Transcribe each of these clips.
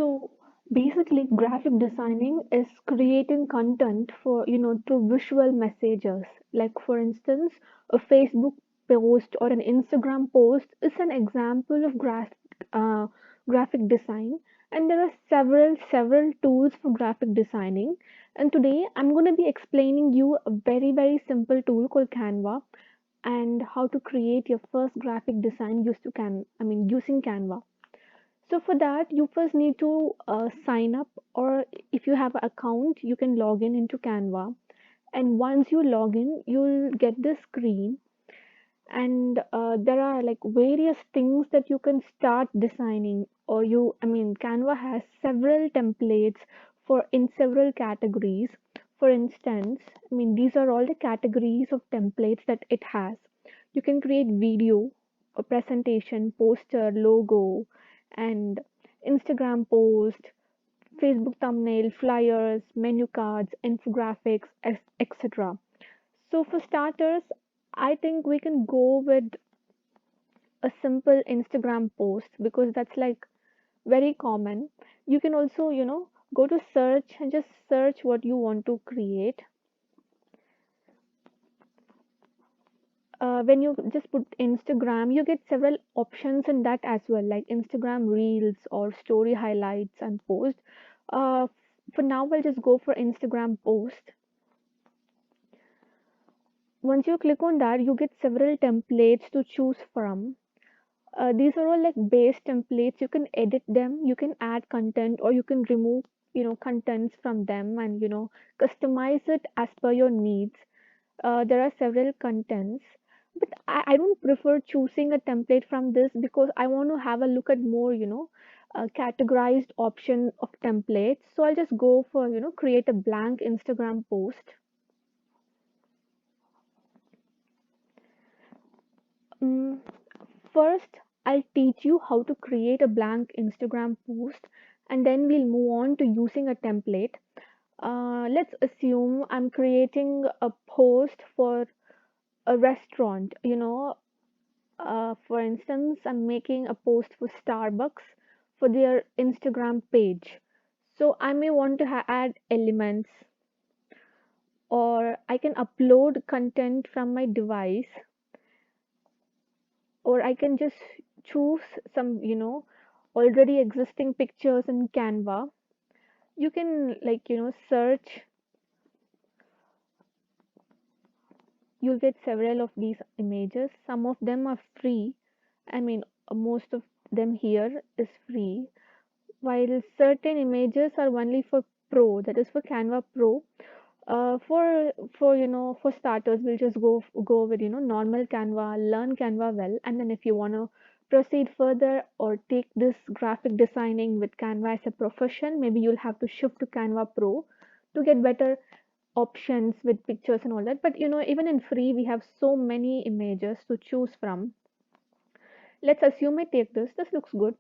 So basically, graphic designing is creating content for, through visual messages. Like, for instance, a Facebook post or an Instagram post is an example of graphic design. And there are several tools for graphic designing. And today I'm going to be explaining you a very simple tool called Canva and how to create your first graphic design using Canva. So for that, you first need to sign up, or if you have an account, you can log in into Canva. And once you log in, you'll get this screen, and there are like various things that you can start designing. Canva has several templates for in several categories. For instance, these are all the categories of templates that it has. You can create video, a presentation, poster, logo, and Instagram post, Facebook thumbnail, flyers, menu cards, infographics, etc. So for starters, I think we can go with a simple Instagram post because that's like very common. You can also, go to search and just search what you want to create. When you just put Instagram, you get several options in that as well, like Instagram Reels or story highlights and post. Uh, for now, I'll just go for Instagram post. Once you click on that, you get several templates to choose from. These are all like base templates. You can edit them, you can add content, or you can remove, contents from them and, customize it as per your needs. There are several contents, but I don't prefer choosing a template from this because I want to have a look at more, categorized option of templates. So I'll just go for, create a blank Instagram post. Mm, First, I'll teach you how to create a blank Instagram post, and then we'll move on to using a template. Let's assume I'm creating a post for a restaurant. For instance, I'm making a post for Starbucks for their Instagram page. So I may want to add elements, or I can upload content from my device, or I can just choose some, already existing pictures in Canva. You can like, search, you'll get several of these images. Some of them are free. I mean, most of them here is free, while certain images are only for Pro, that is for Canva Pro. For starters, we'll just go with normal Canva, learn Canva well, and then if you want to proceed further or take this graphic designing with Canva as a profession, maybe you'll have to shift to Canva Pro to get better options with pictures and all that. But even in free, we have so many images to choose from. Let's assume I take this looks good.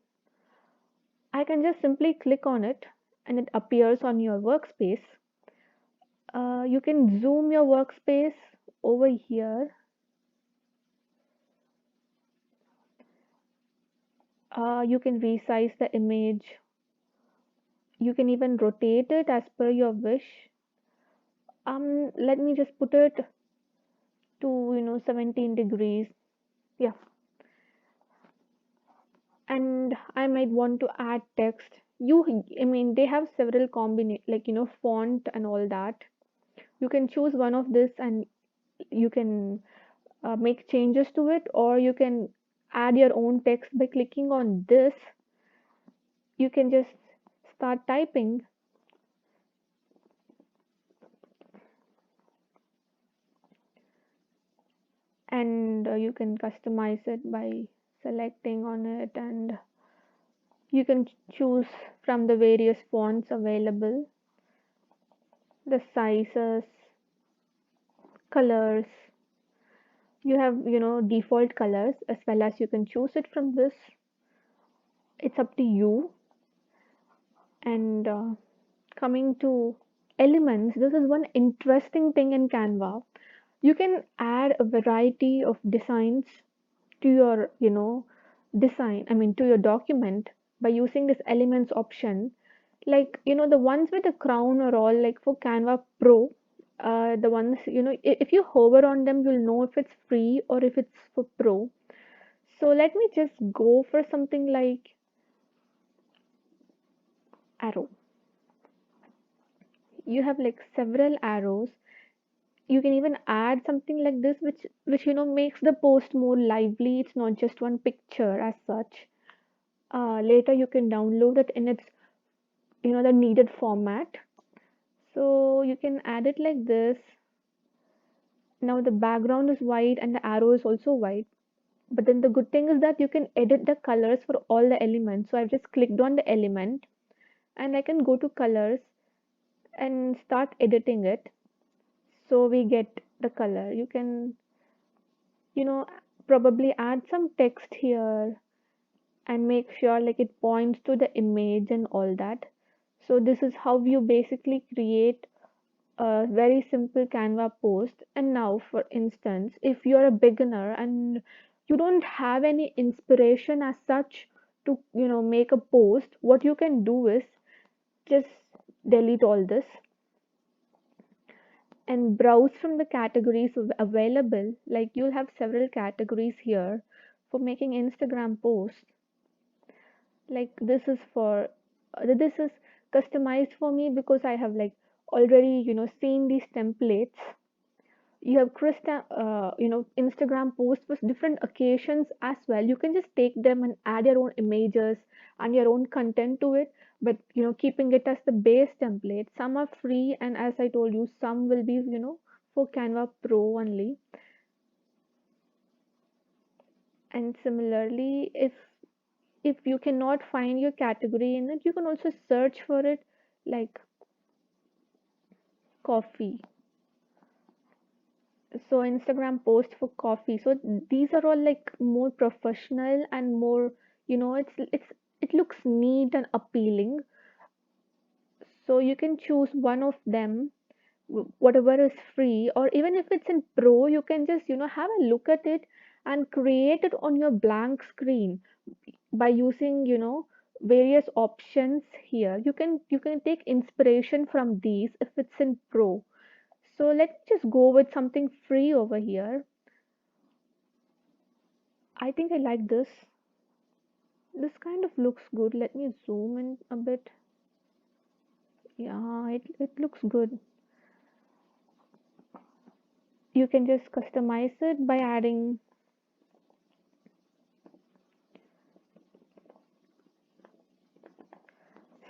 I can just simply click on it and it appears on your workspace. You can zoom your workspace over here. You can resize the image. You can even rotate it as per your wish. Let me just put it to 17 degrees. Yeah, and I might want to add text. They have several like font and all that. You can choose one of this and you can make changes to it, or you can add your own text by clicking on this. You can just start typing, and you can customize it by selecting on it, and you can choose from the various fonts available, the sizes, colors. You have default colors as well as you can choose it from this. It's up to you. And coming to elements, this is one interesting thing in Canva. You can add a variety of designs to your to your document by using this elements option. Like, the ones with the crown are all like for Canva Pro. The ones, if you hover on them, you'll know if it's free or if it's for Pro. So let me just go for something like arrow. You have like several arrows. You can even add something like this, which makes the post more lively. It's not just one picture as such. Later you can download it in its the needed format. So you can add it like this. Now the background is white and the arrow is also white. But then the good thing is that you can edit the colors for all the elements. So I've just clicked on the element and I can go to colors and start editing it. So we get the color. You can, you know, probably add some text here and make sure like it points to the image and all that. So this is how you basically create a very simple Canva post. And now, for instance, if you're a beginner and you don't have any inspiration as such to make a post, what you can do is just delete all this and browse from the categories available. Like you'll have several categories here for making Instagram posts. Like this is customized for me because I have like already seen these templates. You have Instagram posts for different occasions as well. You can just take them and add your own images and your own content to it, but keeping it as the base template. Some are free, and as I told you, some will be for Canva Pro only. And similarly, if you cannot find your category in it, you can also search for it, like coffee. So Instagram post for coffee. So these are all like more professional and more, it looks neat and appealing. So you can choose one of them, whatever is free, or even if it's in Pro, you can just have a look at it and create it on your blank screen by using various options here. You can take inspiration from these if it's in Pro. So let's just go with something free over here. I think I like this. This kind of looks good. Let me zoom in a bit. Yeah, it looks good. You can just customize it by adding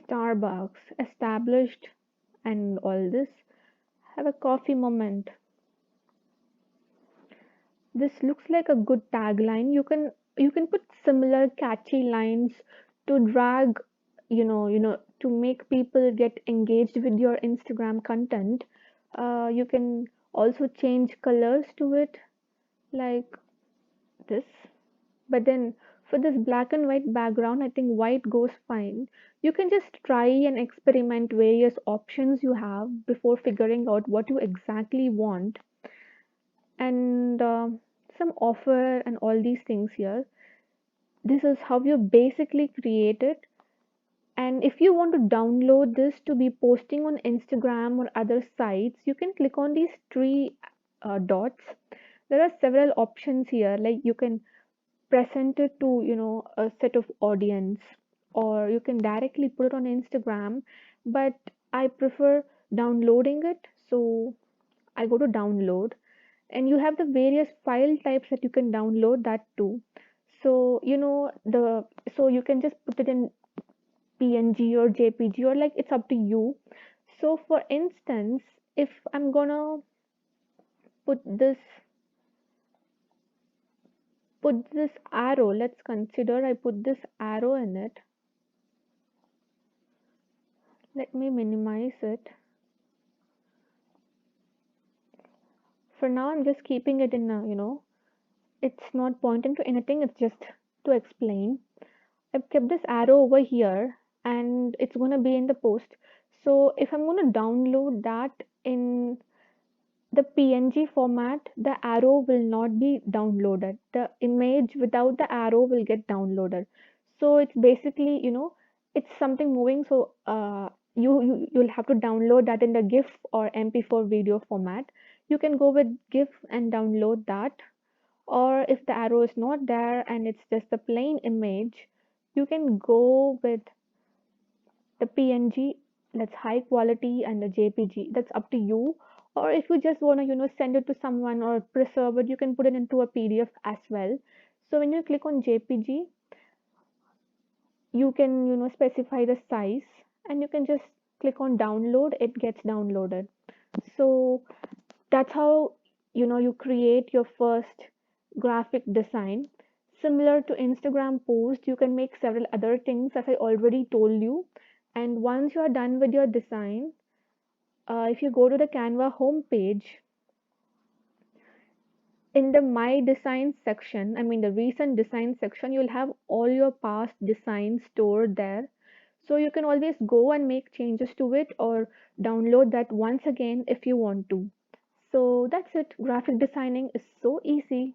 Starbucks, established, and all this. Have a coffee moment. This looks like a good tagline. You can put similar catchy lines to drag, to make people get engaged with your Instagram content. You can also change colors to it, like this. But then for this black and white background, I think white goes fine. You can just try and experiment various options you have before figuring out what you exactly want. And some offer and all these things here. This is how you basically create it. And if you want to download this to be posting on Instagram or other sites, you can click on these three dots. There are several options here, like you can present it to a set of audience, or you can directly put it on Instagram. But I prefer downloading it, so I go to download, and you have the various file types that you can download that too. So the so you can just put it in PNG or JPG, or like it's up to you. So for instance, if I'm gonna put this put this arrow, let's consider I put this arrow in it. Let me minimize it. For now, I'm just keeping it in a, it's not pointing to anything, it's just to explain. I've kept this arrow over here and it's going to be in the post. So if I'm going to download that in the PNG format, the arrow will not be downloaded. The image without the arrow will get downloaded. So it's basically, it's something moving. So you'll have to download that in the GIF or MP4 video format. You can go with GIF and download that, or if the arrow is not there and it's just a plain image, you can go with the PNG, that's high quality, and the JPG, that's up to you. Or if you just want to, send it to someone or preserve it, you can put it into a PDF as well. So when you click on JPG, you can, specify the size, and you can just click on download, it gets downloaded. So that's how, you create your first graphic design. Similar to Instagram post, you can make several other things, as I already told you. And once you are done with your design, if you go to the Canva homepage, in the my design section, I mean the recent design section, you'll have all your past designs stored there. So you can always go and make changes to it, or download that once again if you want to. So that's it. Graphic designing is so easy.